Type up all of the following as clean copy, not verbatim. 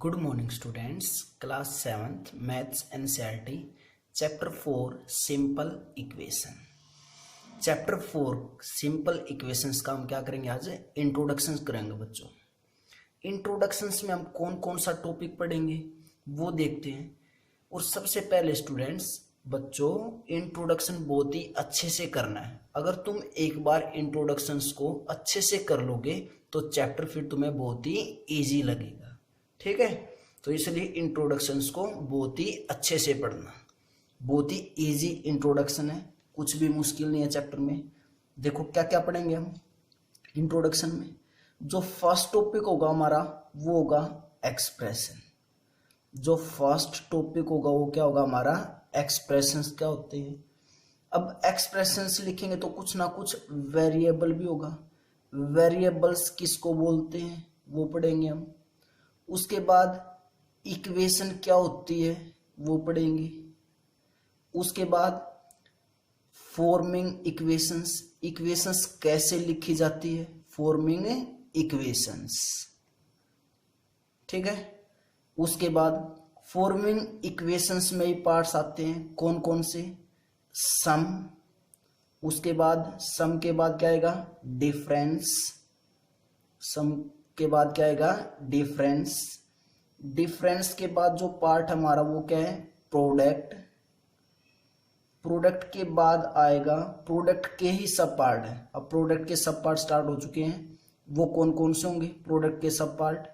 Good morning students. Class 7th maths NCERT chapter 4 simple equation. Chapter 4 simple equations का हम क्या करेंगे, आज इंट्रोडक्शंस करेंगे बच्चों। इंट्रोडक्शंस में हम कौन कौन सा टॉपिक पढ़ेंगे वो देखते हैं। और सबसे पहले स्टूडेंट्स बच्चों इंट्रोडक्शन बहुत ही अच्छे से करना है। अगर तुम एक बार इंट्रोडक्शंस को अच्छे से कर लोगे तो चैप्टर फिर तुम्हें बहुत ही ईजी लगेगा, ठीक है। तो इसलिए इंट्रोडक्शंस को बहुत ही अच्छे से पढ़ना। बहुत ही इजी इंट्रोडक्शन है, कुछ भी मुश्किल नहीं है चैप्टर में। देखो क्या क्या पढ़ेंगे हम इंट्रोडक्शन में। जो फर्स्ट टॉपिक होगा हमारा वो होगा एक्सप्रेशन। जो फर्स्ट टॉपिक होगा वो क्या होगा हमारा, एक्सप्रेशंस क्या होते हैं। अब एक्सप्रेशंस लिखेंगे तो कुछ ना कुछ वेरिएबल भी होगा। वेरिएबल्स किसको बोलते हैं वो पढ़ेंगे हम। उसके बाद इक्वेशन क्या होती है वो पढ़ेंगे। उसके बाद फॉर्मिंग इक्वेशंस, इक्वेशंस कैसे लिखी जाती है, फॉर्मिंग इक्वेशंस, ठीक है। उसके बाद फॉर्मिंग इक्वेशंस में ही पार्ट्स आते हैं कौन कौन से, सम। उसके बाद सम के बाद क्या आएगा, डिफरेंस। सम के बाद क्या आएगा, डिफरेंस। डिफरेंस के बाद जो पार्ट हमारा वो क्या है, प्रोडक्ट। प्रोडक्ट के बाद आएगा, प्रोडक्ट के ही सब पार्ट है। अब प्रोडक्ट के सब पार्ट स्टार्ट हो चुके हैं, वो कौन कौन से होंगे प्रोडक्ट के सब पार्ट।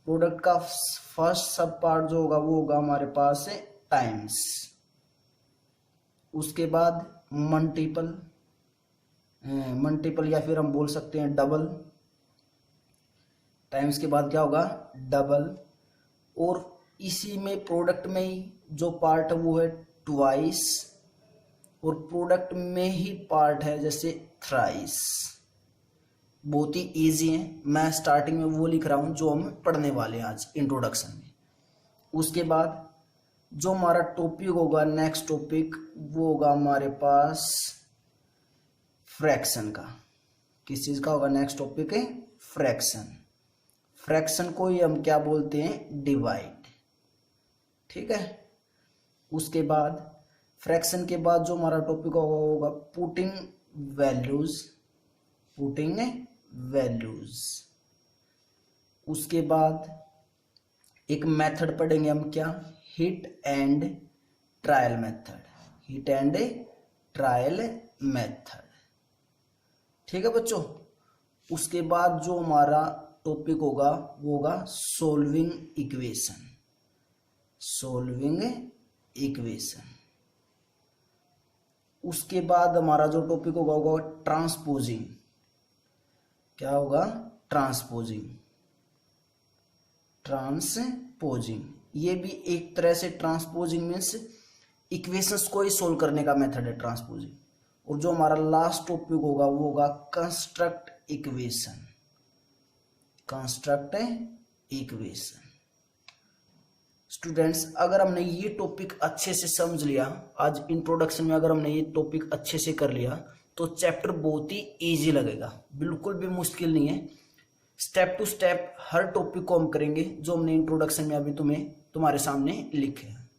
प्रोडक्ट का फर्स्ट सब पार्ट जो होगा वो होगा हमारे पास है टाइम्स। उसके बाद मल्टीपल, मल्टीपल या फिर हम बोल सकते हैं डबल। टाइम्स के बाद क्या होगा, डबल। और इसी में प्रोडक्ट में ही जो पार्ट है वो है ट्वाइस। और प्रोडक्ट में ही पार्ट है जैसे थ्राइस। बहुत ही इजी है, मैं स्टार्टिंग में वो लिख रहा हूं जो हम पढ़ने वाले हैं आज इंट्रोडक्शन में। उसके बाद जो हमारा टॉपिक होगा, नेक्स्ट टॉपिक वो होगा हमारे पास फ्रैक्शन का। किस चीज का होगा नेक्स्ट टॉपिक है, फ्रैक्शन। फ्रैक्शन को ही हम क्या बोलते हैं, डिवाइड, ठीक है। उसके बाद फ्रैक्शन के बाद जो हमारा टॉपिक होगा पुटिंग वैल्यूज, पुटिंग वैल्यूज। उसके बाद एक मेथड पढ़ेंगे हम, क्या, hit and trial method. Hit and trial method, ठीक है बच्चों। उसके बाद जो हमारा टॉपिक होगा वो होगा सोल्विंग इक्वेशन। Solving equation. उसके बाद हमारा जो टॉपिक होगा होगा ट्रांसपोजिंग। क्या होगा, ट्रांसपोजिंग। ट्रांसपोजिंग ये भी एक तरह से ट्रांसपोजिंग मीन्स इक्वेशंस को ही सोल्व करने का मेथड है ट्रांसपोजिंग। और जो हमारा लास्ट टॉपिक होगा वो होगा construct equation. Construct equation. Students अगर हमने ये टॉपिक अच्छे से समझ लिया, आज इंट्रोडक्शन में अगर हमने ये टॉपिक अच्छे से कर लिया तो चैप्टर बहुत ही इजी लगेगा, बिल्कुल भी मुश्किल नहीं है। स्टेप टू स्टेप हर टॉपिक को हम करेंगे जो हमने इंट्रोडक्शन में अभी तुम्हारे सामने लिखे हैं।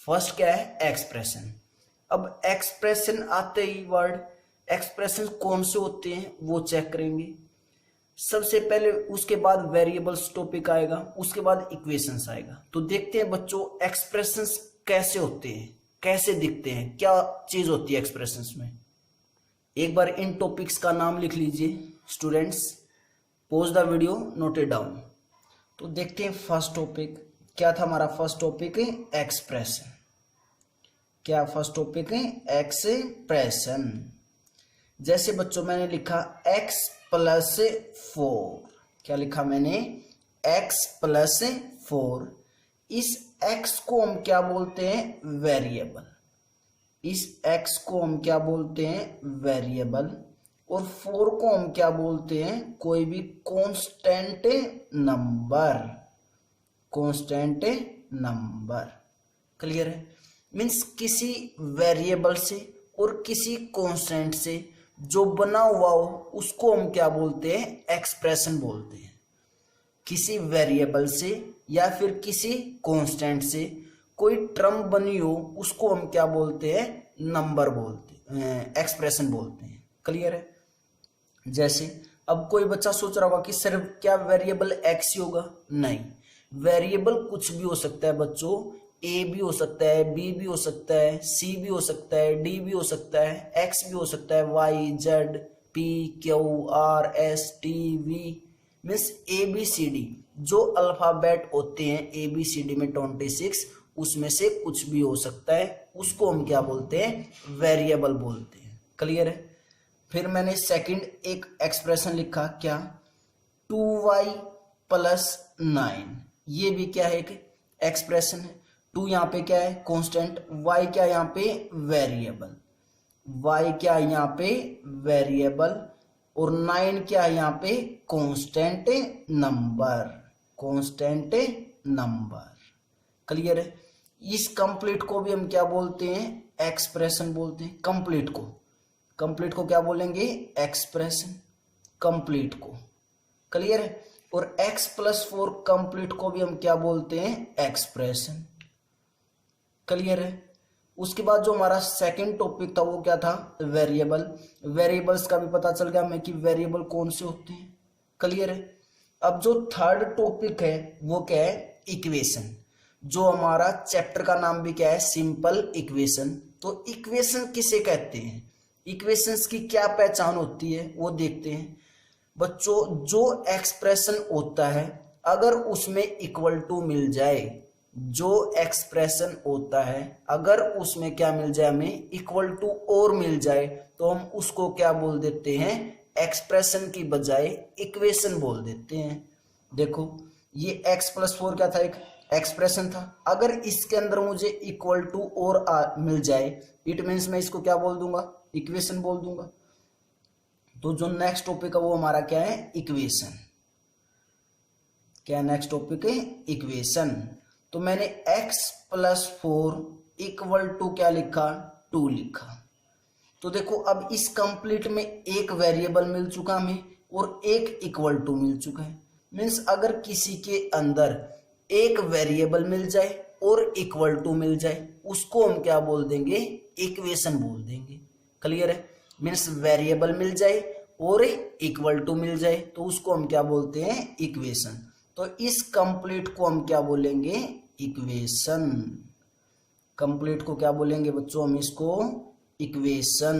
फर्स्ट क्या है, एक्सप्रेशन। अब एक्सप्रेशन आते ही वर्ड एक्सप्रेशन कौन से होते हैं वो चेक करेंगे सबसे पहले। उसके बाद वेरिएबल्स टॉपिक आएगा, उसके बाद इक्वेशंस आएगा। तो देखते हैं बच्चों एक्सप्रेशंस कैसे होते हैं, कैसे दिखते हैं, क्या चीज होती है एक्सप्रेशंस में। एक बार इन टॉपिक्स का नाम लिख लीजिए students, pause the video, note it down. तो देखते हैं फर्स्ट टॉपिक क्या था हमारा। फर्स्ट टॉपिक है एक्सप्रेशन। क्या फर्स्ट टॉपिक है, एक्सप्रेशन। जैसे बच्चों मैंने लिखा x प्लस 4। क्या लिखा मैंने, x प्लस 4। इस x को हम क्या बोलते हैं, वेरिएबल। इस x को हम क्या बोलते हैं, वेरिएबल। और 4 को हम क्या बोलते हैं, कोई भी constant number. Constant number, clear है। मीन्स किसी वेरिएबल से और किसी कांस्टेंट से जो बना हुआ हो उसको हम क्या बोलते हैं, एक्सप्रेशन बोलते हैं। किसी वेरिएबल से या फिर किसी कांस्टेंट से कोई टर्म बनी हो, उसको हम क्या बोलते हैं, नंबर बोलते हैं, एक्सप्रेशन बोलते हैं। क्लियर है। जैसे अब कोई बच्चा सोच रहा होगा कि सर क्या वेरिएबल एक्स ही होगा, नहीं, वेरिएबल कुछ भी हो सकता है बच्चों, ए भी हो सकता है, बी भी हो सकता है, सी भी हो सकता है, डी भी हो सकता है, एक्स भी हो सकता है, Y Z P Q R S T V, means A B C D, जो अल्फाबेट होते हैं ए बी सी डी में 26, उसमें से कुछ भी हो सकता है, उसको हम क्या बोलते हैं, वेरिएबल बोलते हैं। क्लियर है। फिर मैंने सेकंड एक एक्सप्रेशन लिखा, क्या, 2y प्लस 9, ये भी क्या है, एक एक्सप्रेशन है। 2 यहाँ पे क्या है, कांस्टेंट, y क्या यहाँ पे वेरिएबल, y क्या यहाँ पे वेरिएबल, और 9 क्या है यहाँ पे constant number, constant number. Clear है। इस कंप्लीट को भी हम क्या बोलते हैं, एक्सप्रेशन बोलते हैं। कंप्लीट को क्या बोलेंगे, एक्सप्रेशन, कंप्लीट को। क्लियर है। और x+4 कंप्लीट को भी हम क्या बोलते हैं, एक्सप्रेशन। क्लियर है। उसके बाद जो हमारा सेकंड टॉपिक था वो क्या था, वेरिएबल। वेरिएबल्स का भी पता चल गया हमें कि वेरिएबल कौन से होते हैं। क्लियर है। अब जो थर्ड टॉपिक है वो क्या है, इक्वेशन। जो हमारा चैप्टर का नाम भी क्या है, सिंपल इक्वेशन। तो इक्वेशन किसे कहते हैं, इक्वेशंस की क्या पहचान होती है वो देखते हैं बच्चों। जो एक्सप्रेशन होता है अगर उसमें इक्वल टू मिल जाए, जो एक्सप्रेशन होता है अगर उसमें क्या मिल जाए, हमें इक्वल टू और मिल जाए, तो हम उसको क्या बोल देते हैं, एक्सप्रेशन की बजाय इक्वेशन बोल देते हैं। देखो ये x+4 क्या था, एक एक्सप्रेशन था। अगर इसके अंदर मुझे इक्वल टू और मिल जाए, इट मीन्स मैं इसको क्या बोल दूंगा, इक्वेशन बोल दूंगा। तो जो नेक्स्ट टॉपिक है वो हमारा क्या है, इक्वेशन। क्या नेक्स्ट टॉपिक है, इक्वेशन। तो मैंने x+4 इक्वल टू क्या लिखा, 2 लिखा। तो देखो अब इस कंप्लीट में एक वेरिएबल मिल चुका हमें और एक इक्वल टू मिल चुका है। मीन्स अगर किसी के अंदर एक वेरिएबल मिल जाए और इक्वल टू मिल जाए, उसको हम क्या बोल देंगे, इक्वेशन बोल देंगे। क्लियर है। मीन्स वेरिएबल मिल जाए और इक्वल टू मिल जाए तो उसको हम क्या बोलते हैं, इक्वेशन। तो इस कंप्लीट को हम क्या बोलेंगे, इक्वेशन। कंप्लीट को क्या बोलेंगे बच्चों, हम इसको इक्वेशन।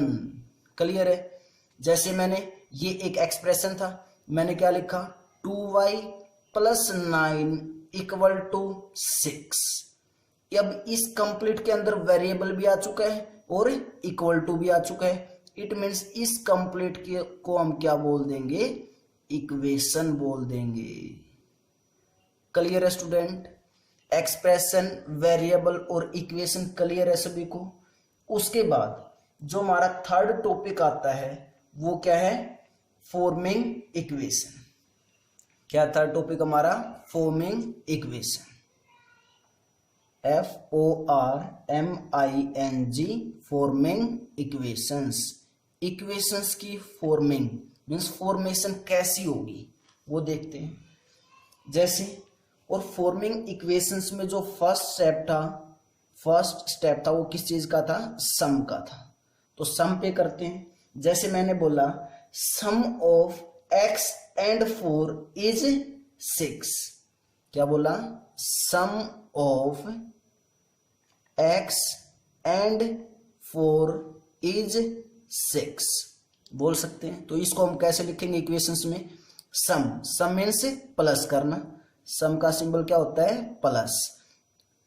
क्लियर है। जैसे मैंने ये एक एक्सप्रेशन था, मैंने क्या लिखा, 2y प्लस 9 इक्वल टू 6। अब इस कंप्लीट के अंदर वेरिएबल भी आ चुका है और इक्वल टू भी आ चुका है। इट मीन्स इस कंप्लीट के को हम क्या बोल देंगे, इक्वेशन बोल देंगे। क्लियर है स्टूडेंट। एक्सप्रेशन, वेरिएबल और इक्वेशन क्लियर है सभी को। उसके बाद जो हमारा थर्ड टॉपिक आता है वो क्या है, फॉर्मिंग इक्वेशन। क्या थर्ड टॉपिक हमारा, forming equation. FORMING, forming equations. Equations की फॉर्मिंग मीन्स फॉर्मेशन कैसी होगी वो देखते हैं। जैसे और फॉर्मिंग इक्वेशंस में जो फर्स्ट स्टेप था वो किस चीज का था, सम का था। तो सम पे करते हैं। जैसे मैंने बोला sum of x and 4 is 6। क्या बोला, sum of x and 4 is 6 बोल सकते हैं। तो इसको हम कैसे लिखेंगे इक्वेशंस में, सम मीन्स प्लस करना। सम का सिंबल क्या होता है, प्लस।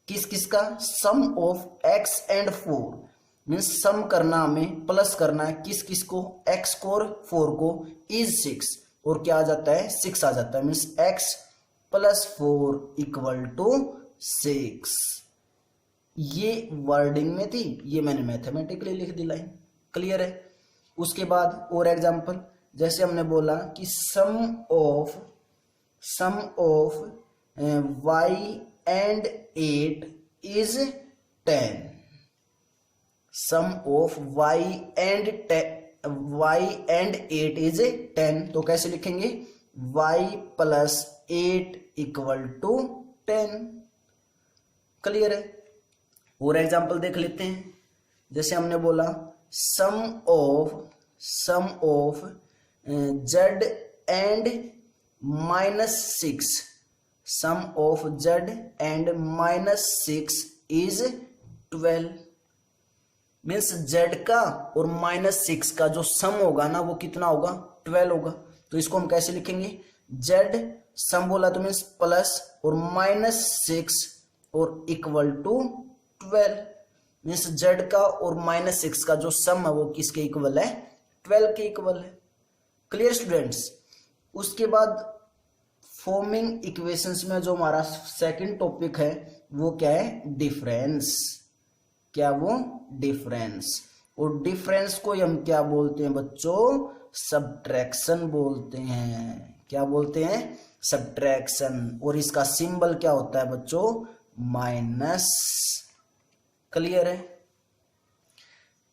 किस किस का, सम ऑफ x एंड 4 मीन्स सम करना, हमें प्लस करना है किस किस को, x को और 4 को, इज 6 और क्या आ जाता है, 6 आ जाता है। Means x plus 4 equal to 6। ये वर्डिंग में थी, ये मैंने मैथमेटिकली लिख दी लाइन। क्लियर है। उसके बाद और एग्जांपल, जैसे हमने बोला कि sum of y and 8 is 10। Sum of y and 8 is 10। तो कैसे लिखेंगे, y plus 8 equal to 10। Clear है। और एग्जांपल देख लेते हैं। जैसे हमने बोला sum of Z and -6, sum of Z and -6 is 12। Means Z का और -6 का जो सम होगा ना वो कितना होगा, 12 होगा। तो इसको हम कैसे लिखेंगे, जेड सम बोला तो मीन्स प्लस और -6 और इक्वल टू 12। मीन्स जेड का और -6 का जो सम है वो किसके इक्वल है, 12 के इक्वल है। Clear students. उसके बाद फॉर्मिंग इक्वेशंस में जो हमारा सेकंड टॉपिक है वो क्या है, डिफरेंस। क्या वो, डिफरेंस। और डिफरेंस को हम क्या बोलते हैं बच्चों, सब्ट्रैक्शन बोलते हैं। क्या बोलते हैं, सब्ट्रैक्शन। और इसका सिंबल क्या होता है बच्चों, माइनस। क्लियर है।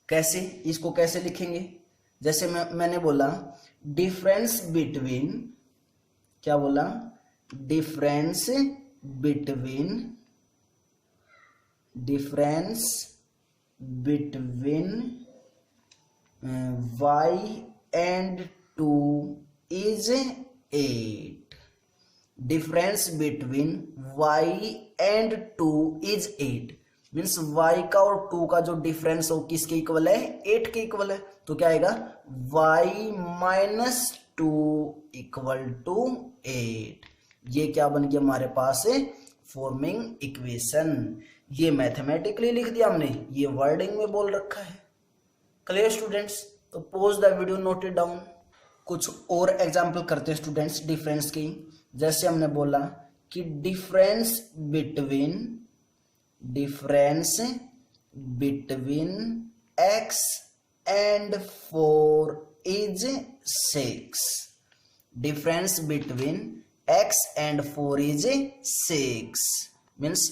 कैसे, इसको कैसे लिखेंगे, जैसे मैंने बोला डिफरेंस बिटवीन, क्या बोला, difference between y and 2 is 8। Difference between y and 2 is 8। Means y का और 2 का जो डिफरेंस हो किसके इक्वल है, 8 के इक्वल है। तो क्या आएगा, y - 2 = 8। ये क्या बन गया हमारे पास, फॉर्मिंग इक्वेशन। ये मैथमेटिकली लिख दिया हमने, ये वर्डिंग में बोल रखा है। Clear students. तो pause the video, note it down. कुछ और एग्जांपल करते हैं स्टूडेंट्स डिफरेंस की। जैसे हमने बोला कि difference between x and 4 is 6। Difference between x and 4 is 6। Means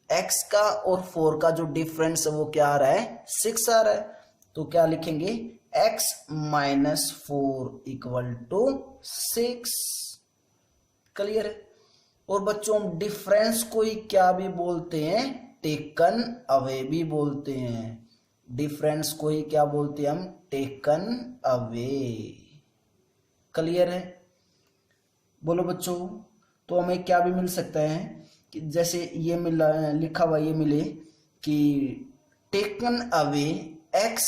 x का और 4 का जो डिफरेंस है वो क्या आ रहा है, 6 आ रहा है। तो क्या लिखेंगे, x - 4 = 6। क्लियर है। और बच्चों हम डिफरेंस को ही क्या भी बोलते हैं, टेकन अवे भी बोलते हैं। डिफरेंस को ही क्या बोलते हैं हम, टेकन अवे। क्लियर है। बोलो बच्चों। तो हमें क्या भी मिल सकता है कि जैसे ये मिला, लिखा हुआ ये मिले कि taken away x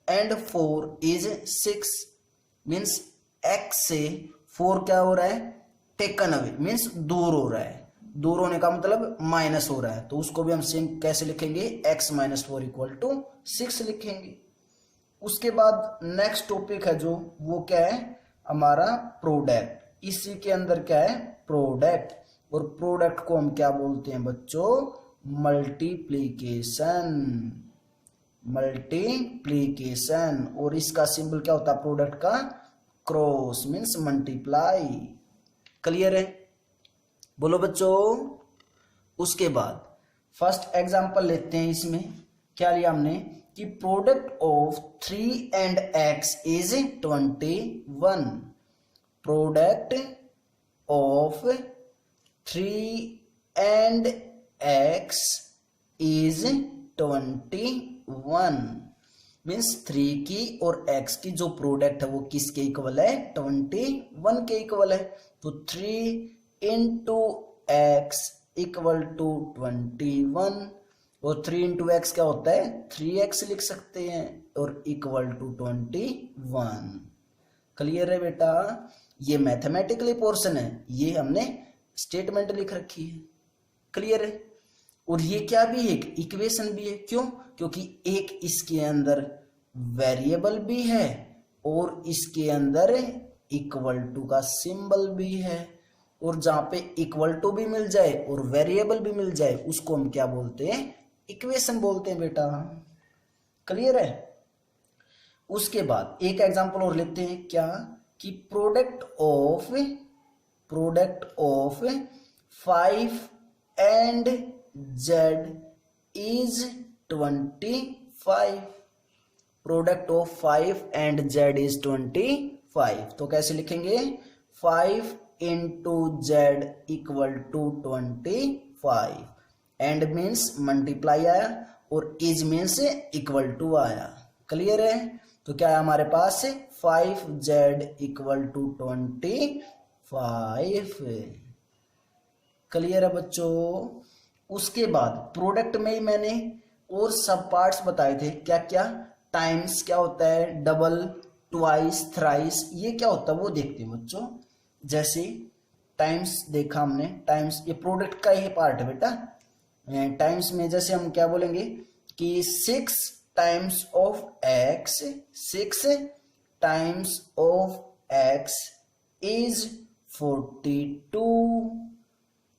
and 4 is 6। Means x से 4 क्या हो रहा है, टेकन अवे मीन्स दूर हो रहा है। दूर होने का मतलब माइनस हो रहा है। तो उसको भी हम सेम कैसे लिखेंगे, x - 4 = 6 लिखेंगे। उसके बाद नेक्स्ट टॉपिक है जो, वो क्या है हमारा, प्रोडक्ट। इसी के अंदर क्या है, प्रोडक्ट। और प्रोडक्ट को हम क्या बोलते हैं बच्चों, मल्टीप्लीकेशन। और इसका सिंबल क्या होता है प्रोडक्ट का, क्रॉस मीन्स मल्टीप्लाई। क्लियर है। बोलो बच्चों। उसके बाद फर्स्ट एग्जांपल लेते हैं। इसमें क्या लिया हमने कि product of 3 and x is 21। Product of 3 and x is 21। Means 3 की और x की जो प्रोडक्ट है वो किसके इक्वल है, 21 के इक्वल है। तो 3 × x = 21। और 3 × x क्या होता है, 3x लिख सकते हैं और इक्वल टू 21। क्लियर है बेटा। ये मैथमेटिकली पोर्शन है, ये हमने स्टेटमेंट लिख रखी है। क्लियर है। और ये क्या भी है, इक्वेशन भी है। क्यों, क्योंकि एक इसके अंदर वेरिएबल भी है और इसके अंदर इक्वल टू का सिंबल भी है। और जहां पे इक्वल टू भी मिल जाए और वेरिएबल भी मिल जाए उसको हम क्या बोलते हैं, इक्वेशन बोलते हैं बेटा। क्लियर है। उसके बाद एक एग्जांपल और लेते हैं, क्या कि product of 5 and z is 25। Product of 5 and z is 25। तो कैसे लिखेंगे, 5 × z = 25। 5, एंड मीन्स मल्टीप्लाई आया और इज मीन्स इक्वल टू आया। क्लियर है? तो क्या है हमारे पास 5z इक्वल टू 25। क्लियर है बच्चों? उसके बाद प्रोडक्ट में ही मैंने और सब पार्ट्स बताए थे, क्या क्या, टाइम्स क्या होता है, डबल, ट्वाइस, थ्राइस, ये क्या होता है वो देखते हैं बच्चों। जैसे टाइम्स देखा हमने, टाइम्स ये प्रोडक्ट का ही पार्ट है बेटा। टाइम्स में जैसे हम क्या बोलेंगे कि 6 times of x, 6 times of x is 42,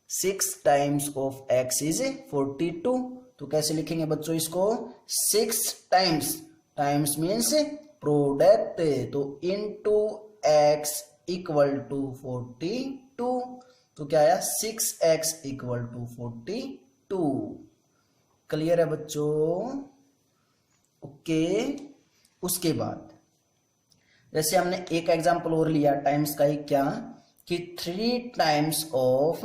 6 times of x is 42। तो कैसे लिखेंगे बच्चों इसको? 6 टाइम्स, टाइम्स मीन्स प्रोडक्ट, तो इनटू एक्स इक्वल टू 42। तो क्या आया? 6x equal to 42। क्लियर है बच्चों? ओके। उसके बाद जैसे हमने एक एग्जांपल और लिया टाइम्स का ही, क्या कि 3 टाइम्स ऑफ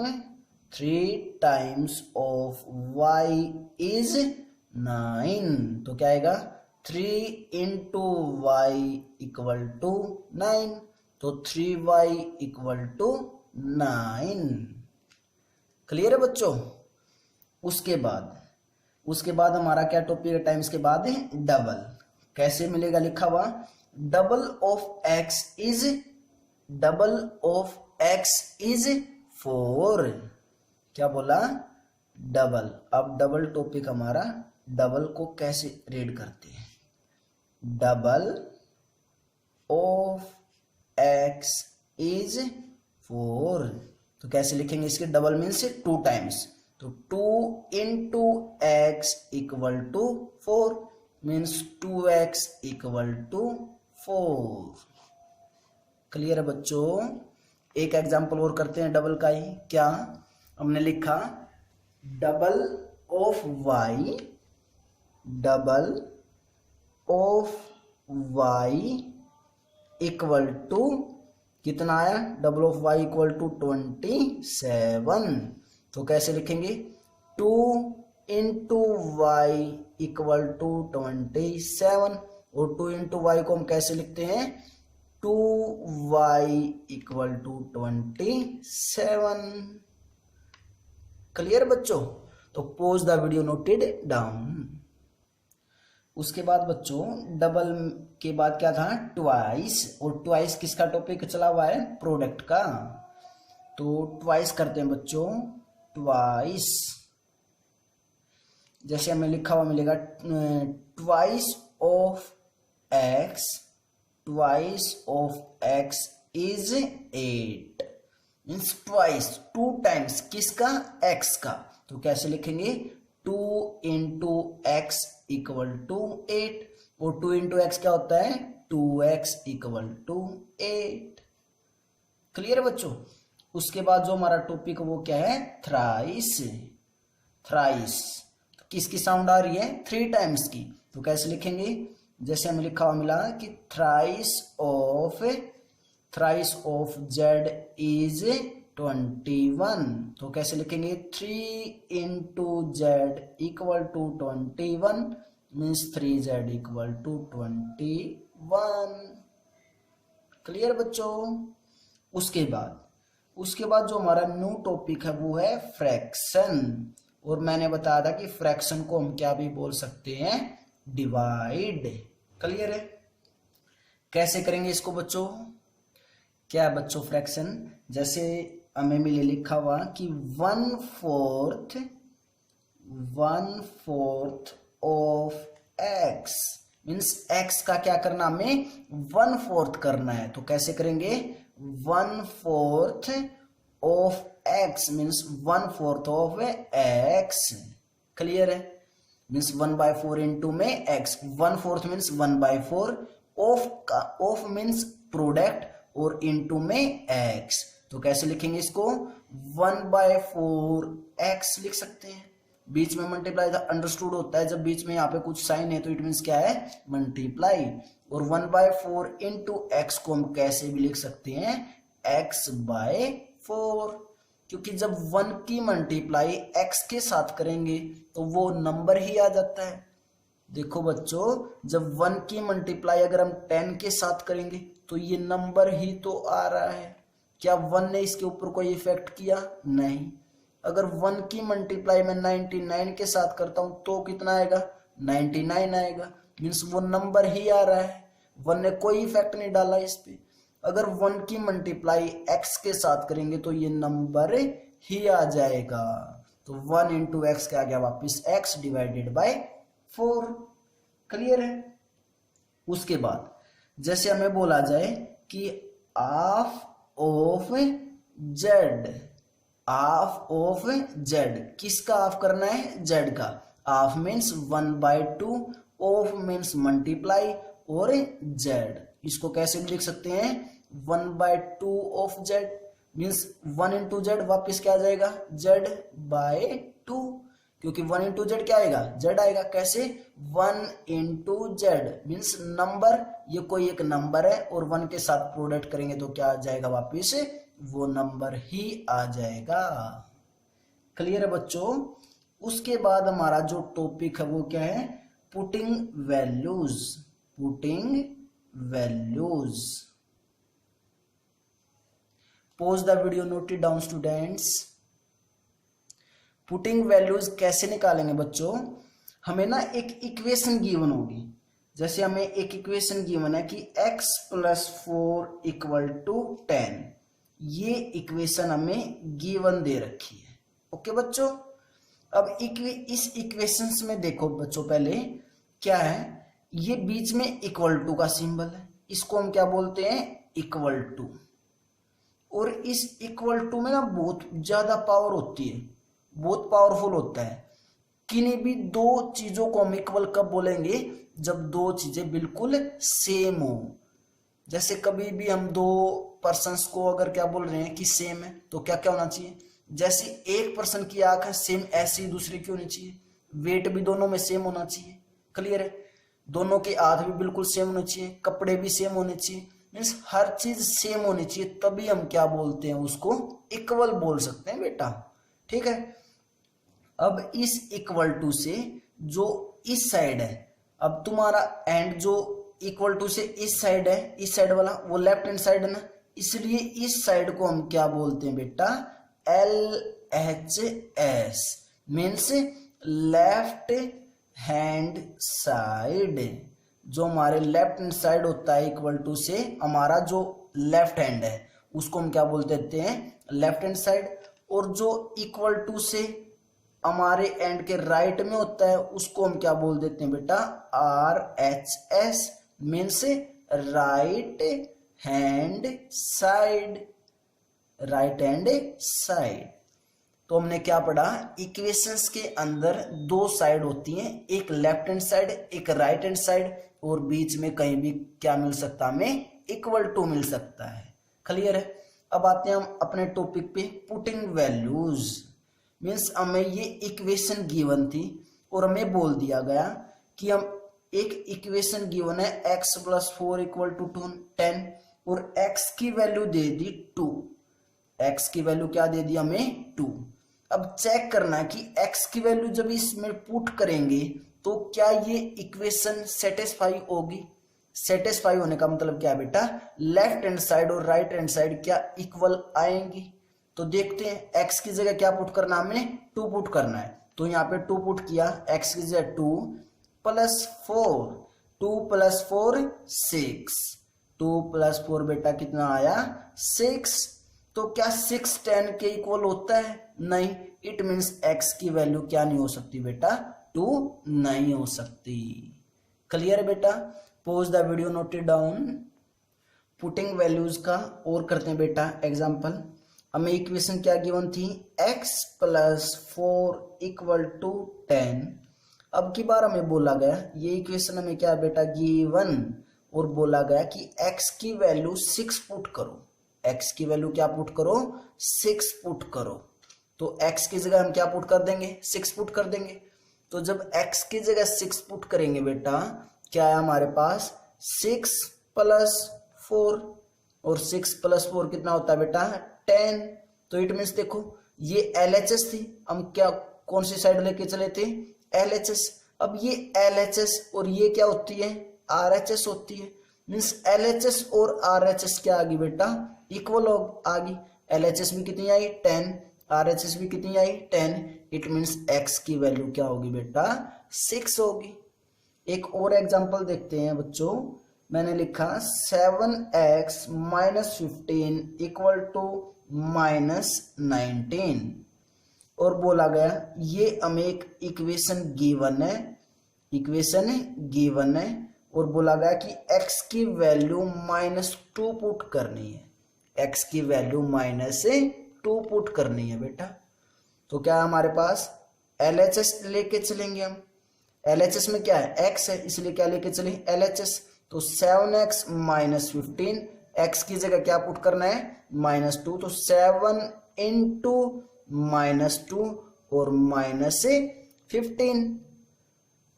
y इज 9। तो क्या आएगा? 3 इंटू वाई इक्वल टू 9, तो 3y इक्वल टू 9। क्लियर है बच्चों? उसके बाद हमारा क्या टॉपिक है टाइम्स के बाद है डबल। कैसे मिलेगा? लिखा हुआ डबल ऑफ एक्स इज 4। क्या बोला? डबल। अब डबल टॉपिक हमारा, डबल को कैसे रीड करते हैं? Double of x is 4। तो कैसे लिखेंगे इसके? डबल मीन्स 2 टाइम्स, तो 2 into X equal to 4 means 2x equal to 4। Clear है बच्चों? एक एग्जांपल और करते हैं डबल का ही। क्या हमने लिखा? Double of y equal to कितना आया? Double of y equal to 27। तो कैसे लिखेंगे? 2 इंटू वाई इक्वल टू 27, और 2 इंटू वाई को हम कैसे लिखते हैं? 2y equal to 27। क्लियर बच्चों? तो pose the video, noted down. उसके बाद बच्चों डबल के बाद क्या था? ट्वाइस। और ट्वाइस किसका टॉपिक चला हुआ है? प्रोडक्ट का। तो ट्वाइस करते हैं बच्चों। ट्वाइस जैसे हमें लिखा हुआ मिलेगा twice of x is 8, means twice 2 times किसका? एक्स का। तो कैसे लिखेंगे? 2 इंटू एक्स इक्वल टू 8, और 2 इंटू एक्स क्या होता है? 2x equal to 8। क्लियर है बच्चों? उसके बाद जो हमारा टॉपिक वो क्या है? थ्राइस। तो किसकी साउंड आ रही है? 3 टाइम्स की। तो कैसे लिखेंगे? जैसे हमें लिखा हुआ मिला कि थ्राइस ऑफ z इज 21। तो कैसे लिखेंगे? 3 into z equal to 21 means 3z equal to 21। Clear बच्चों? उसके बाद जो हमारा न्यू टॉपिक है वो है फ्रैक्शन। और मैंने बताया था कि फ्रैक्शन को हम क्या भी बोल सकते हैं? डिवाइड। क्लियर है? कैसे करेंगे इसको बच्चों? क्या है बच्चों फ्रैक्शन? जैसे हमें मिले लिखा हुआ कि 1/4 ऑफ x मीन्स x का क्या करना? हमें 1/4 करना है। तो कैसे करेंगे? 1/4 of x means 1/4 of x। Clear है? मीन्स 1/4 इंटू में x, 1/4 means 1/4 of means product और इंटू में x। तो कैसे लिखेंगे इसको? 1/4x लिख सकते हैं। बीच में मल्टीप्लाई अंडरस्टूड होता है, जब बीच में यहाँ पे कुछ साइन है तो इट मीन्स क्या है? मल्टीप्लाई। और 1/4 इंटू एक्स को हम कैसे भी लिख सकते हैं? x/4। क्योंकि जब 1 की मल्टीप्लाई x के साथ करेंगे तो वो नंबर ही आ जाता है। देखो बच्चों, जब 1 की मल्टीप्लाई अगर हम 10 के साथ करेंगे तो ये नंबर ही तो आ रहा है। क्या 1 ने इसके ऊपर कोई इफेक्ट किया? नहीं। अगर 1 की मल्टीप्लाई में 99 के साथ करता हूं तो कितना आएगा? 99 आएगा। मीन्स वो नंबर ही आ रहा है, 1 ने कोई इफेक्ट नहीं डाला इस पे। अगर 1 की मल्टीप्लाई x के साथ करेंगे तो ये नंबर ही आ जाएगा। तो 1 इंटू एक्स क्या आ गया वापिस? x divided by 4। क्लियर है? उसके बाद जैसे हमें बोला जाए कि half of Z, half of Z, किसका हाफ करना है? जेड का। Half means 1/2, of means multiply, और जेड इसको कैसे लिख सकते हैं? 1/2 of Z means 1 into Z वापिस क्या आ जाएगा? जेड बाय 2, क्योंकि 1 इंटू जेड क्या आएगा? जेड आएगा। कैसे? 1 इंटू जेड मीन्स नंबर, ये कोई एक नंबर है और 1 के साथ प्रोडक्ट करेंगे तो क्या आ जाएगा वापिस? वो नंबर ही आ जाएगा। क्लियर है बच्चों? उसके बाद हमारा जो टॉपिक है वो क्या है? Putting values. Putting values. Pause the video, note it down students. Putting values कैसे निकालेंगे बच्चों? हमें ना एक इक्वेशन गिवन होगी। जैसे हमें एक इक्वेशन गिवन है कि x + 4 = 10। ये इक्वेशन हमें गिवन दे रखी है। ओके बच्चों, अब इस इक्वेशंस में देखो बच्चों, पहले क्या है? ये बीच में इक्वल टू का सिंबल है, इसको हम क्या बोलते हैं? Equal to. और इस इक्वल टू में ना बहुत ज्यादा पावर होती है, बहुत पावरफुल होता है। किन्हीं भी दो चीजों को हम इक्वल कब बोलेंगे? जब दो चीजें बिल्कुल सेम हो। जैसे कभी भी हम दो पर्सन्स को अगर क्या बोल रहे हैं कि सेम है, तो क्या क्या होना चाहिए? जैसे एक पर्सन की आंख है सेम, ऐसी दूसरे की होनी चाहिए। वेट भी दोनों में सेम होना चाहिए। क्लियर है? दोनों के हाथ भी बिल्कुल सेम होने चाहिए, कपड़े भी सेम होने चाहिए। मीन्स हर चीज सेम होनी चाहिए, तभी हम क्या बोलते हैं? उसको इक्वल बोल सकते हैं बेटा। ठीक है? अब इस इक्वल टू से जो इस साइड है, अब तुम्हारा एंड जो इक्वल टू से इस साइड है, इस साइड वाला वो लेफ्ट हैंड साइड है ना, इसलिए इस साइड को हम क्या बोलते हैं बेटा? LHS means left hand side. जो हमारे लेफ्ट हैंड साइड होता है इक्वल टू से, हमारा जो लेफ्ट हैंड है उसको हम क्या बोल देते हैं? Left hand side. और जो इक्वल टू से हमारे एंड के राइट में होता है उसको हम क्या बोल देते हैं बेटा? RHS means right hand side. Right hand side. तो हमने क्या पढ़ा? इक्वेशंस के अंदर दो साइड होती हैं, एक लेफ्ट हैंड साइड, एक राइट हैंड साइड, और बीच में कहीं भी क्या मिल सकता है? हमें इक्वल टू मिल सकता है। क्लियर है? अब आते हैं हम अपने टॉपिक पे, पुटिंग वैल्यूज। मीन्स हमें ये इक्वेशन गिवन थी और हमें बोल दिया गया कि हम एक इक्वेशन गिवन है x + 4 = 10 और x की वैल्यू दे दी 2। x की वैल्यू क्या दे दी हमें? 2। अब चेक करना है कि x की वैल्यू जब इसमें पुट करेंगे तो क्या ये इक्वेशन सेटिस्फाई होगी? सेटिस्फाई होने का मतलब क्या है बेटा? लेफ्ट हैंड साइड और राइट हैंड साइड क्या इक्वल आएंगी? तो देखते हैं। x की जगह क्या पुट करना? हमें 2 पुट करना है। तो यहाँ पे 2 पुट किया, x की जगह 2 + 4, 2 + 4 6, 2 + 4 बेटा कितना आया? 6। तो क्या 6 10 के इक्वल होता है? नहीं। इट मीन्स x की वैल्यू क्या नहीं हो सकती बेटा? 2 नहीं हो सकती। क्लियर है बेटा? Pause the video, note it down. Putting values का और करते हैं बेटा एग्जांपल। हमें इक्वेशन क्या गिवन थी? x + 4 = 10। अब की बार हमें बोला गया, ये इक्वेशन हमें क्या है बेटा? गिवन, और बोला गया कि x की वैल्यू 6 पुट करो। x की वैल्यू क्या पुट करो? 6 पुट करो। तो x की जगह हम क्या पुट कर देंगे? 6 पुट कर देंगे। तो जब x की जगह 6 पुट करेंगे बेटा, क्या है हमारे पास? 6 + 4, और 6 + 4 कितना होता है बेटा? 10। तो इट मीन्स देखो ये LHS थी, हम क्या कौन सी साइड लेके चले थे, LHS। अब ये LHS और ये क्या होती है, RHS होती है। मीन्स LHS और RHS क्या आ गई बेटा, इक्वल आ गई। LHS भी कितनी आई 10, RHS भी कितनी आई 10। इट मीन्स x की वैल्यू क्या होगी बेटा 6 होगी। एक और एग्जांपल देखते हैं बच्चों। मैंने लिखा 7x - 15 इक्वल टू -19 और बोला गया ये हमें एक इक्वेशन गिवन है और बोला गया कि x की वैल्यू -2 पुट करनी है, x की वैल्यू -2 पुट करनी है बेटा। तो क्या है हमारे पास LHS लेके चलेंगे हम। LHS में क्या है x है, इसलिए क्या लेके चले LHS। तो 7x - 15, x की जगह क्या पुट करना है -2, तो 7 × -2 और -15।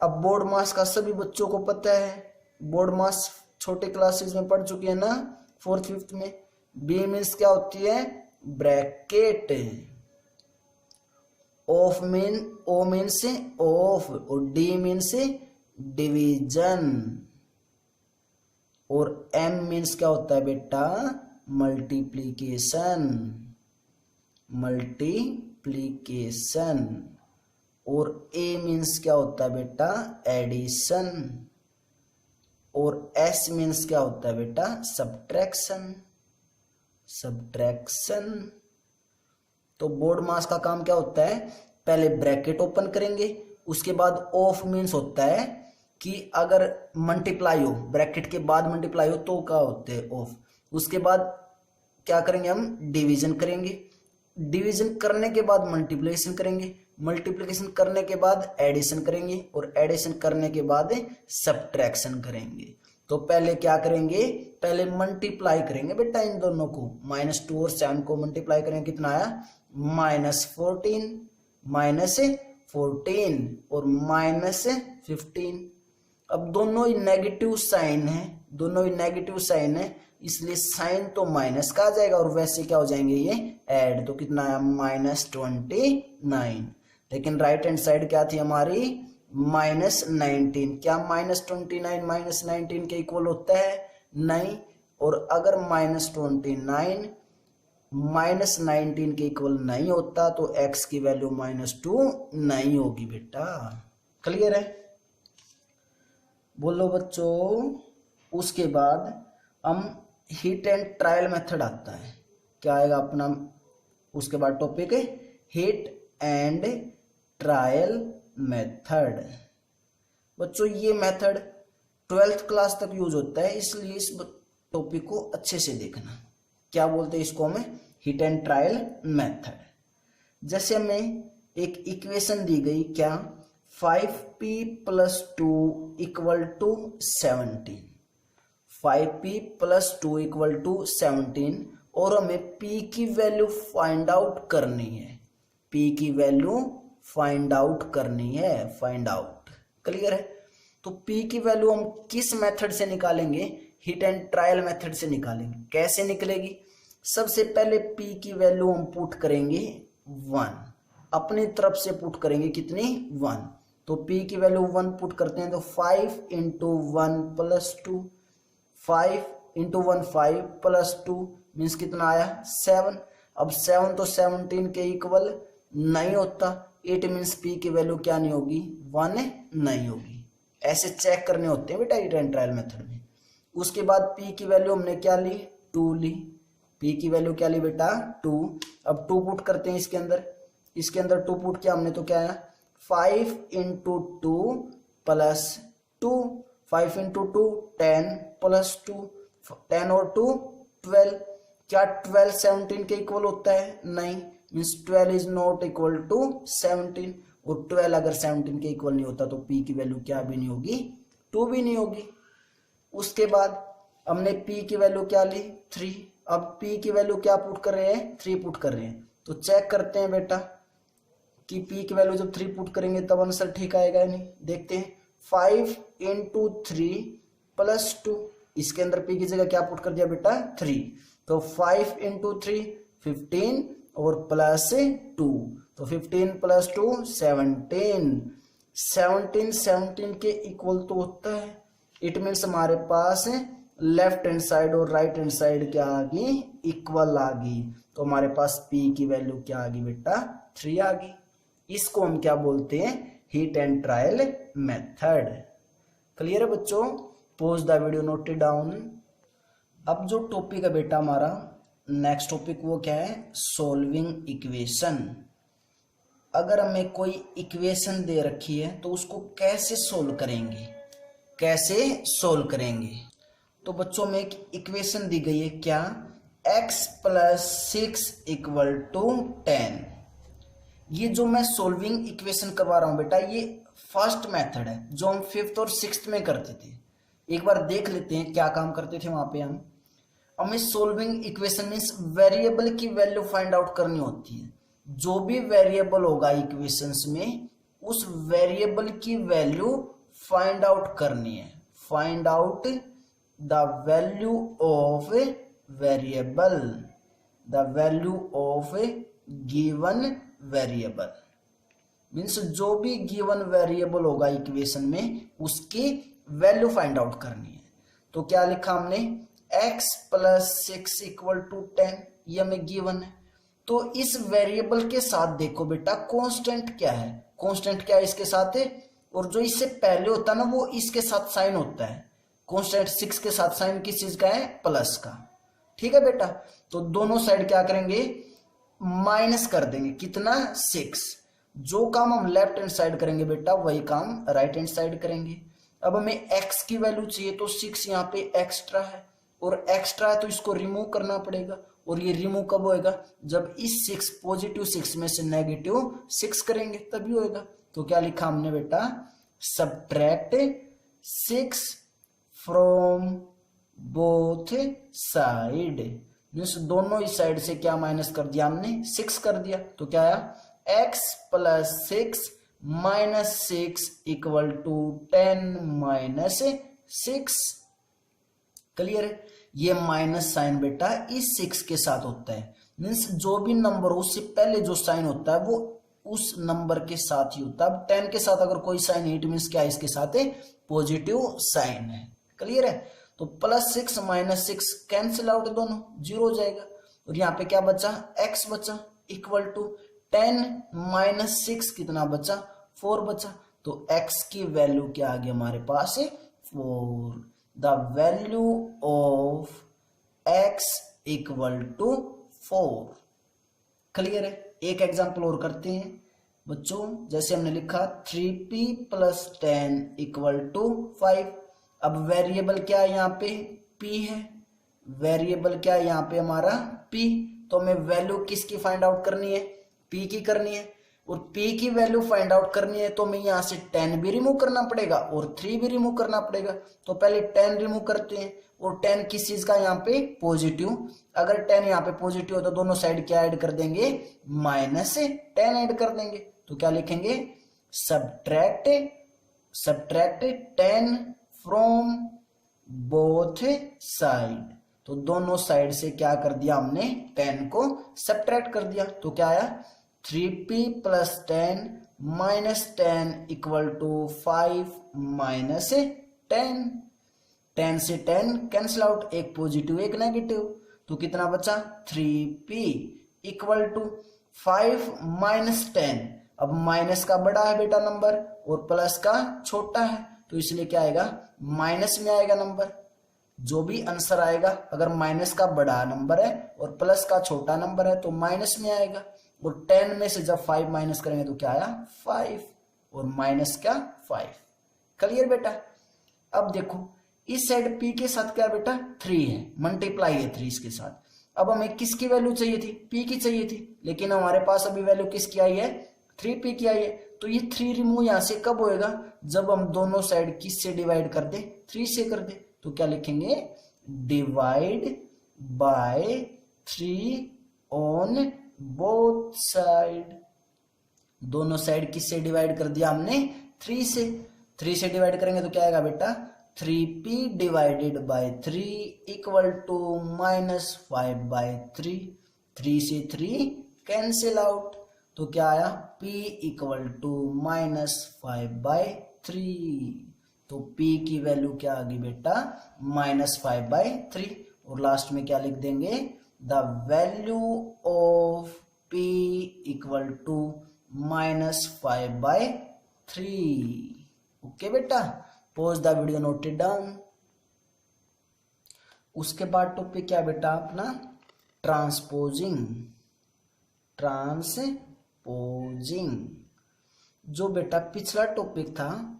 अब बोर्ड मास का सभी बच्चों को पता है, बोर्ड मास छोटे क्लासेस में पढ़ चुके हैं ना 4th 5th में। B मीन्स क्या होती है bracket, of mean O means of और D मीन्स डिवीजन और M मीन्स क्या होता है बेटा मल्टीप्लीकेशन और A मीन्स क्या होता है बेटा एडिशन और S मीन्स क्या होता है बेटा सब्ट्रैक्शन। तो बोर्ड मास का काम क्या होता है, पहले ब्रैकेट ओपन करेंगे, उसके बाद ऑफ मीन्स होता है कि अगर मल्टीप्लाई हो, ब्रैकेट के बाद मल्टीप्लाई हो तो क्या होते हैं ऑफ। उसके बाद क्या करेंगे हम डिवीजन करेंगे, डिवीजन करने के बाद मल्टीप्लिकेशन करेंगे, मल्टीप्लिकेशन करने के बाद एडिशन करेंगे और एडिशन करने के बाद सब्ट्रैक्शन करेंगे। तो पहले क्या करेंगे, पहले मल्टीप्लाई करेंगे बेटा इन दोनों को, -2 और 7 को मल्टीप्लाई करेंगे, कितना आया -14 और -15। अब दोनों ही नेगेटिव साइन है, इसलिए साइन तो माइनस का आ जाएगा और वैसे क्या हो जाएंगे ये ऐड। तो कितना आया -29। लेकिन राइट हैंड साइड क्या थी हमारी -19। क्या -29 -19 के इक्वल होता है नहीं, और अगर -29 -19 के इक्वल नहीं होता तो x की वैल्यू -2 नहीं होगी बेटा। क्लियर है, बोलो बच्चों। उसके बाद हम हिट एंड ट्रायल मेथड आता है, क्या आएगा अपना उसके बाद टॉपिक है हिट एंड ट्रायल मेथड। बच्चों ये मेथड 12th क्लास तक यूज होता है, इसलिए इस टॉपिक को अच्छे से देखना। क्या बोलते हैं इसको हमें हिट एंड ट्रायल मेथड। जैसे हमें एक इक्वेशन दी गई, क्या 5p + 2 = 17, 5p + 2 = 17 और हमें p की वैल्यू फाइंड आउट करनी है, p की वैल्यू फाइंड आउट क्लियर है। तो p की वैल्यू हम किस मेथड से निकालेंगे, हिट एंड ट्रायल मेथड से निकालेंगे। कैसे निकलेगी, सबसे पहले p की वैल्यू हम पुट करेंगे 1, अपनी तरफ से पुट करेंगे कितनी 1। तो p की वैल्यू 1 पुट करते हैं तो 5 × 1 + 2, 5 × 1 5 + 2 मीन्स कितना आया 7। अब 7 तो 17 के इक्वल नहीं होता, इट मीन्स p की वैल्यू क्या नहीं होगी 1 नहीं होगी। ऐसे चेक करने होते हैं बेटा हिट एंड ट्रायल मेथड में। उसके बाद p की वैल्यू हमने क्या ली 2 ली, p की वैल्यू क्या ली बेटा 2। अब 2 पुट करते हैं इसके अंदर 2 पुट किया हमने तो क्या आया 5 × 2 + 2, 5 × 2 10 + 2, 10 और 2 12। क्या 12 17 के इक्वल होता है नहीं, means 12 is not equal to 17 और 12 अगर 17 के इक्वल नहीं होता तो p की वैल्यू क्या भी नहीं होगी 2 भी नहीं होगी। उसके बाद हमने p की वैल्यू क्या ली 3। अब p की वैल्यू क्या पुट कर रहे हैं 3 पुट कर रहे हैं, तो चेक करते हैं बेटा कि p की वैल्यू जब 3 पुट करेंगे तब आंसर ठीक आएगा या नहीं। देखते हैं 5 × 3 + 2, इसके अंदर p की जगह क्या पुट कर दिया बेटा 3, तो 5 × 3 15 और प्लस 2, तो 15 प्लस 2 17, 17 के इक्वल तो होता है। इट मीन्स हमारे पास लेफ्ट हैंड साइड और राइट हैंड साइड क्या आ गई, इक्वल आ गई। तो हमारे पास P की वैल्यू क्या आ गई बेटा, 3 आ गई। इसको हम क्या बोलते हैं, hit and trial method. Clear है बच्चों? Pause the video, note it down. अब जो टॉपिक है बेटा हमारा नेक्स्ट टॉपिक वो क्या है, सॉल्विंग इक्वेशन। अगर हमें कोई इक्वेशन दे रखी है तो उसको कैसे सोल्व करेंगे, कैसे सोल्व करेंगे। तो बच्चों में एक इक्वेशन दी गई है क्या, x + 6 = 10। ये जो मैं सोल्विंग इक्वेशन करवा रहा हूं बेटा, ये फर्स्ट मेथड है जो हम 5th और 6th में करते थे। एक बार देख लेते हैं क्या काम करते थे वहां पे। हमें सोल्विंग इक्वेशन मीन्स वेरिएबल की वैल्यू फाइंड आउट करनी होती है। जो भी वेरिएबल होगा इक्वेशंस में, उस वेरिएबल की वैल्यू फाइंड आउट करनी है। Find out the value of variable, the value of given variable means जो भी गिवन वेरिएबल होगा इक्वेशन में, उसकी वैल्यू फाइंड आउट करनी है। तो क्या लिखा हमने, x + 6 = 10, ये हमें गिवन है। तो इस वेरिएबल के साथ देखो बेटा कांस्टेंट क्या है, कांस्टेंट क्या है इसके साथ है, और जो इससे पहले होता है ना वो इसके साथ साइन होता है। कांस्टेंट 6 के साथ साइन किस चीज का है, प्लस का। ठीक है बेटा, तो दोनों साइड क्या करेंगे, माइनस कर देंगे। कितना, 6। जो काम हम लेफ्ट हैंड साइड करेंगे बेटा, वही काम राइट हैंड साइड करेंगे। अब हमें x की वैल्यू चाहिए, तो 6 यहाँ पे एक्स्ट्रा है, और एक्स्ट्रा है तो इसको रिमूव करना पड़ेगा। और ये रिमूव कब होएगा, जब इस 6 पॉजिटिव 6 में से नेगेटिव 6 करेंगे तभी होएगा। तो क्या लिखा हमने बेटा, subtract 6 from both side, means दोनों ही साइड से क्या माइनस कर दिया हमने, 6 कर दिया। तो क्या आया, x + 6 - 6 = 10 - 6। क्लियर है? ये माइनस साइन बेटा इस 6 के साथ होता है, मीन्स जो भी नंबर हो उससे पहले जो साइन होता है वो उस नंबर के साथ ही होता है। अब 10 के साथ अगर कोई साइन है, इट मीन्स क्या है, इसके साथ है पॉजिटिव साइन है। क्लियर है? तो +6 - 6 कैंसिल आउट, दोनों 0 हो जाएगा। और यहाँ पे क्या बचा, x बचा = 10 - 6 कितना बचा, 4 बचा। तो x की वैल्यू क्या आ गई हमारे पास, 4। The value of x = 4। Clear है? एक एग्जांपल और करते हैं बच्चों। जैसे हमने लिखा 3p + 10 = 5। अब वेरिएबल क्या है यहाँ पे, p है। वेरिएबल क्या है यहाँ पे हमारा, p। तो हमें वैल्यू किसकी फाइंड आउट करनी है, p की करनी है। और p की वैल्यू फाइंड आउट करनी है तो हमें यहाँ से 10 भी रिमूव करना पड़ेगा और 3 भी रिमूव करना पड़ेगा। तो पहले 10 रिमूव करते हैं, और 10 किस चीज का, यहाँ पे पॉजिटिव। अगर 10 यहाँ पे पॉजिटिव हो तो दोनों साइड क्या ऐड कर देंगे, -10 ऐड कर देंगे। तो क्या लिखेंगे, सबट्रैक्ट 10 फ्रॉम बोथ साइड। तो दोनों साइड से क्या कर दिया हमने, 10 को सबट्रैक्ट कर दिया। तो क्या आया, 3p + 10 - 10 = 5 - 10। 10 से 10 कैंसिल आउट, एक पॉजिटिव एक नेगेटिव। तो कितना बचा, 3p = 5 - 10। अब माइनस का बड़ा है बेटा नंबर और प्लस का छोटा है, तो इसलिए क्या आएगा, माइनस में आएगा नंबर। जो भी आंसर आएगा, अगर माइनस का बड़ा नंबर है और प्लस का छोटा नंबर है तो माइनस में आएगा। और 10 में से जब 5 माइनस करेंगे तो क्या आया, 5, और माइनस क्या, 5। क्लियर बेटा? अब देखो इस साइड p के साथ क्या बेटा, 3 है, मल्टीप्लाई है 3 इसके साथ। अब हमें किसकी वैल्यू चाहिए थी, p की चाहिए थी, लेकिन हमारे पास अभी वैल्यू किसकी आई है, 3p की आई है। तो ये 3 रिमूव यहां से कब होएगा, जब हम दोनों साइड किससे डिवाइड कर दे, 3 से कर दे। तो क्या लिखेंगे, divide by 3 on both side. दोनों साइड किससे डिवाइड कर दिया हमने, 3 से। 3 से डिवाइड करेंगे तो क्या आएगा बेटा, 3p / 3 = -5/3। 3 से 3 कैंसिल आउट। तो क्या आया, p इक्वल टू -5/3। तो p की वैल्यू क्या आ गई बेटा, -5/3। और लास्ट में क्या लिख देंगे, the value of p equal to -5/3। Okay बेटा, pause the video, note it down. उसके बाद टॉपिक क्या बेटा अपना, ट्रांसपोजिंग। जो बेटा पिछला टॉपिक था,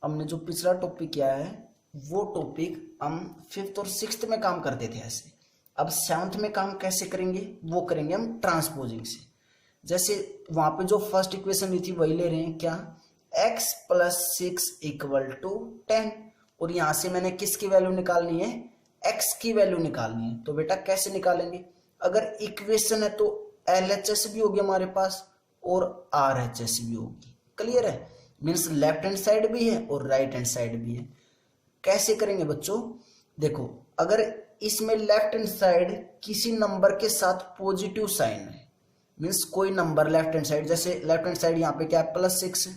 हमने जो पिछला टॉपिक किया है वो टॉपिक हम 5th और 6th में काम करते थे ऐसे। अब 7th में काम कैसे करेंगे, वो करेंगे हम ट्रांसपोजिंग से। जैसे वहां पे जो फर्स्ट इक्वेशन ली थी वही ले रहे हैं, क्या, x + 6 = 10। और यहां से मैंने किसकी वैल्यू निकालनी है, x की वैल्यू निकालनी है। तो बेटा कैसे निकालेंगे, अगर इक्वेशन है तो LHS भी होगी हमारे पास और RHS भी होगी। क्लियर है, मीन्स लेफ्ट हैंड साइड भी है और राइट हैंड साइड भी है। कैसे करेंगे बच्चों, देखो अगर इसमें लेफ्ट हैंड साइड किसी नंबर के साथ पॉजिटिव साइन है, मीन्स कोई नंबर लेफ्ट हैंड साइड, जैसे लेफ्ट हैंड साइड यहाँ पे क्या है +6 है,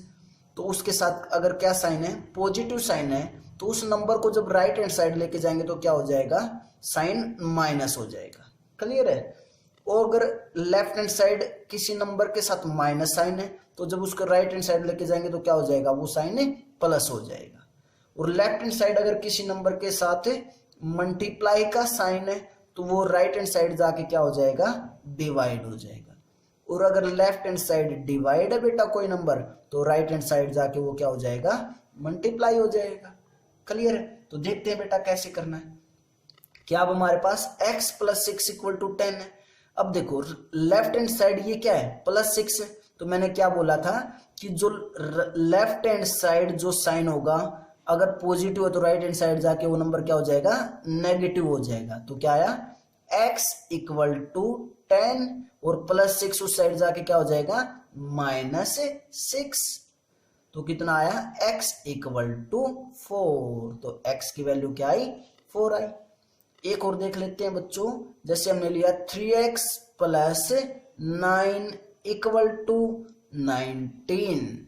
तो उसके साथ अगर क्या साइन है, पॉजिटिव साइन है, तो उस नंबर को जब राइट हैंड साइड लेके जाएंगे तो क्या हो जाएगा, साइन माइनस हो जाएगा। क्लियर है। और अगर लेफ्ट हैंड साइड किसी नंबर के साथ माइनस साइन है, तो जब उसको राइट हैंड साइड लेके जाएंगे तो क्या हो जाएगा, वो साइन प्लस हो जाएगा। और लेफ्ट हैंड साइड अगर किसी नंबर के साथ मल्टीप्लाई का साइन है, तो वो राइट हैंड साइड जाके क्या हो जाएगा, डिवाइड हो जाएगा। और अगर लेफ्ट हैंड साइड डिवाइड है बेटा कोई नंबर, तो राइट हैंड साइड जाके वो क्या हो जाएगा, मल्टीप्लाई हो जाएगा। क्लियर है। तो देखते हैं बेटा कैसे करना है। क्या अब हमारे पास x + 6 = 10 है। अब देखो लेफ्ट हैंड साइड ये क्या है, +6 है, तो मैंने क्या बोला था कि जो लेफ्ट हैंड साइड जो साइन होगा अगर पॉजिटिव है तो राइट हैंड साइड जाके वो नंबर क्या हो जाएगा, नेगेटिव हो जाएगा। तो क्या आया, x = 10 और +6 उस साइड जाके क्या हो जाएगा, -6। तो कितना आया, x = 4। तो x की वैल्यू क्या आई, 4 आई। एक और देख लेते हैं बच्चों, जैसे हमने लिया 3x + 9 = 19।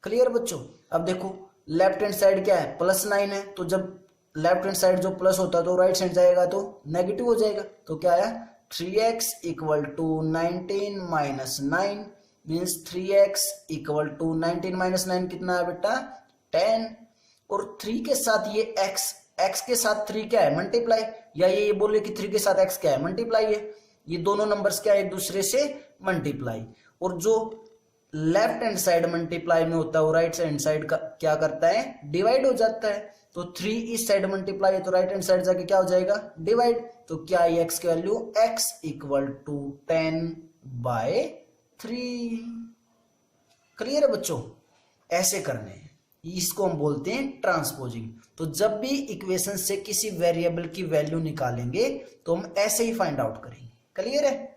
क्लियर बच्चों। अब देखो लेफ्ट हैंड साइड क्या है, +9 है, तो जब लेफ्ट हैंड साइड जो प्लस होता है तो राइट साइड जाएगा तो नेगेटिव हो जाएगा। तो क्या आया, 3x = 19 - 9 मीन्स 3x = 19 - 9 कितना है बेटा, 10। और 3 के साथ ये x के साथ 3 क्या है, मल्टीप्लाई, या ये बोले कि 3 के साथ x क्या है, मल्टीप्लाई है। ये दोनों नंबर्स क्या है, एक दूसरे से मल्टीप्लाई। और जो लेफ्ट हैंड साइड मल्टीप्लाई में होता है वो राइट हैंड साइड का क्या करता है, डिवाइड हो जाता है। तो 3 इस साइड मल्टीप्लाई है तो राइट हैंड साइड जाके क्या हो जाएगा, डिवाइड। तो क्या है x की वैल्यू, x = 10/3। क्लियर है बच्चों, ऐसे करने हैं, इसको हम बोलते हैं ट्रांसपोजिंग। तो जब भी इक्वेशन से किसी वेरिएबल की वैल्यू निकालेंगे तो हम ऐसे ही फाइंड आउट करेंगे। क्लियर है।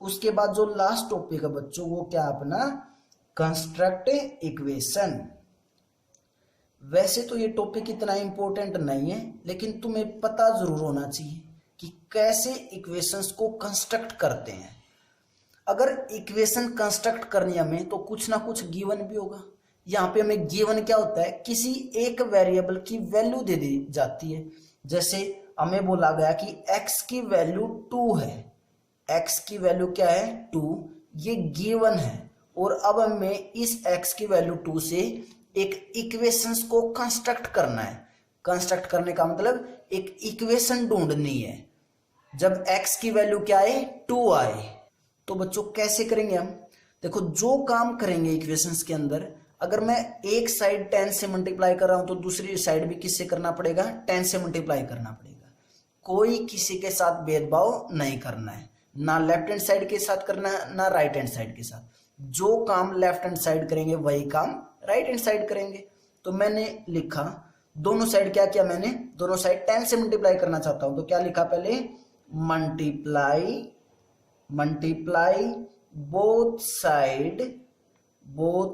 उसके बाद जो लास्ट टॉपिक है बच्चों वो क्या अपना, कंस्ट्रक्ट इक्वेशन। वैसे तो ये टॉपिक इतना इंपॉर्टेंट नहीं है, लेकिन तुम्हें पता जरूर होना चाहिए कि कैसे इक्वेशंस को कंस्ट्रक्ट करते हैं। अगर इक्वेशन कंस्ट्रक्ट करनी हमें तो कुछ ना कुछ गिवन भी होगा। यहाँ पे हमें गिवन क्या होता है, किसी एक वेरिएबल की वैल्यू दे दी जाती है। जैसे हमें बोला गया कि x की वैल्यू 2 है, x की वैल्यू क्या है, 2, ये गिवन है। और अब हमें इस x की वैल्यू 2 से एक इक्वेशंस को कंस्ट्रक्ट करना है। कंस्ट्रक्ट करने का मतलब एक इक्वेशन ढूंढनी है जब x की वैल्यू क्या आए, 2 आए। तो बच्चों कैसे करेंगे हम, देखो जो काम करेंगे इक्वेशंस के अंदर, अगर मैं एक साइड 10 से मल्टीप्लाई कर रहा हूं तो दूसरी साइड भी किससे करना पड़ेगा, 10 से मल्टीप्लाई करना पड़ेगा। कोई किसी के साथ भेदभाव नहीं करना है, ना लेफ्ट हैंड साइड के साथ करना है ना राइट हैंड साइड के साथ। जो काम लेफ्ट हैंड साइड करेंगे वही काम राइट हैंड साइड करेंगे। तो मैंने लिखा दोनों साइड क्या किया, मैंने दोनों साइड 10 से मल्टीप्लाई करना चाहता हूं तो क्या लिखा, पहले मल्टीप्लाई बोथ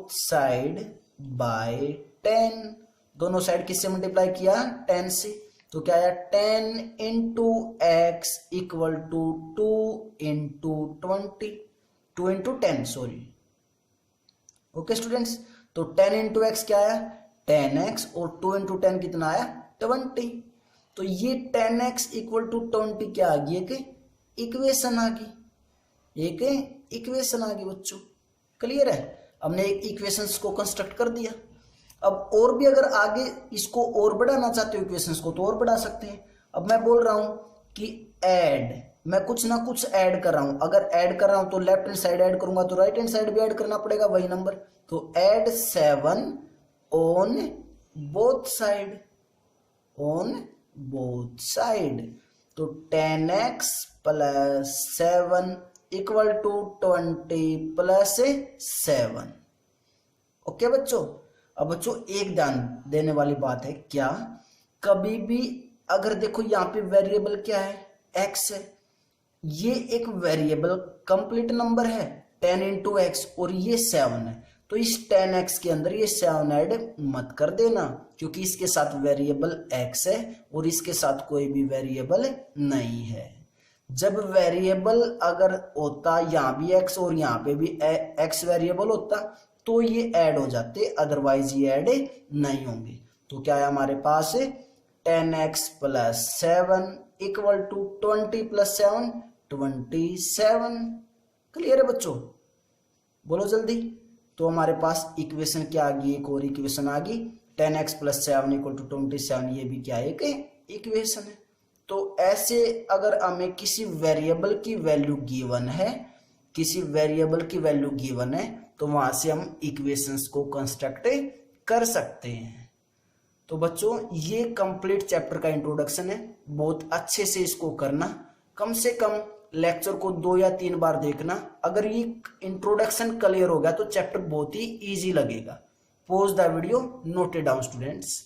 साइड बाय 10। दोनों साइड किससे मल्टीप्लाई किया, 10 से। तो क्या आया 10 into X equal to 2 into 20, 2 into 10 sorry. Okay students, तो 10 इंटू एक्स क्या आया 10x और 2 इंटू 10 कितना आया 20। तो ये 10x इक्वल टू 20 क्या आ गई, एक इक्वेशन आ गई, एक इक्वेशन आ गई बच्चों। क्लियर है, हमने एक इक्वेशंस को कंस्ट्रक्ट कर दिया। अब और भी अगर आगे इसको और बढ़ाना चाहते हो इक्वेशंस को तो और बढ़ा सकते हैं। अब मैं बोल रहा हूं कि ऐड, मैं कुछ ना कुछ ऐड कर रहा हूं, अगर ऐड कर रहा हूं तो लेफ्ट हैंड साइड ऐड करूंगा तो राइट हैंड साइड भी ऐड करना पड़ेगा वही नंबर। तो add 7 on both side, on both side. तो 10x plus 7 equal to 20 plus 7। Okay बच्चों, अब बच्चों एक ध्यान देने वाली बात है, क्या कभी भी अगर देखो यहाँ पे वेरिएबल क्या है x है, ये एक वेरिएबल कंप्लीट नंबर है 10 इंटू एक्स और ये 7 है, तो इस 10x के अंदर ये 7 ऐड मत कर देना क्योंकि इसके साथ वेरिएबल x है और इसके साथ कोई भी वेरिएबल नहीं है। जब वेरिएबल अगर होता यहाँ भी x और यहाँ पे भी x वेरिएबल होता तो ये ऐड हो जाते, अदरवाइज ये ऐड नहीं होंगे। तो क्या है हमारे पास 10x plus 7 equal to 20 plus 7 27। Clear है बच्चों, बोलो जल्दी। तो हमारे पास इक्वेशन क्या आ गई, एक और इक्वेशन आ गई 10x प्लस 7 इक्वल टू 27, ये भी क्या है एक इक्वेशन है। तो ऐसे अगर हमें किसी वेरिएबल की वैल्यू गिवन है, किसी वेरिएबल की वैल्यू गिवन है तो वहां से हम इक्वेशंस को कंस्ट्रक्ट कर सकते हैं। तो बच्चों ये कंप्लीट चैप्टर का इंट्रोडक्शन है, बहुत अच्छे से इसको करना, कम से कम लेक्चर को 2 या 3 बार देखना। अगर ये इंट्रोडक्शन क्लियर हो गया तो चैप्टर बहुत ही इजी लगेगा। Pause the video, note it down students.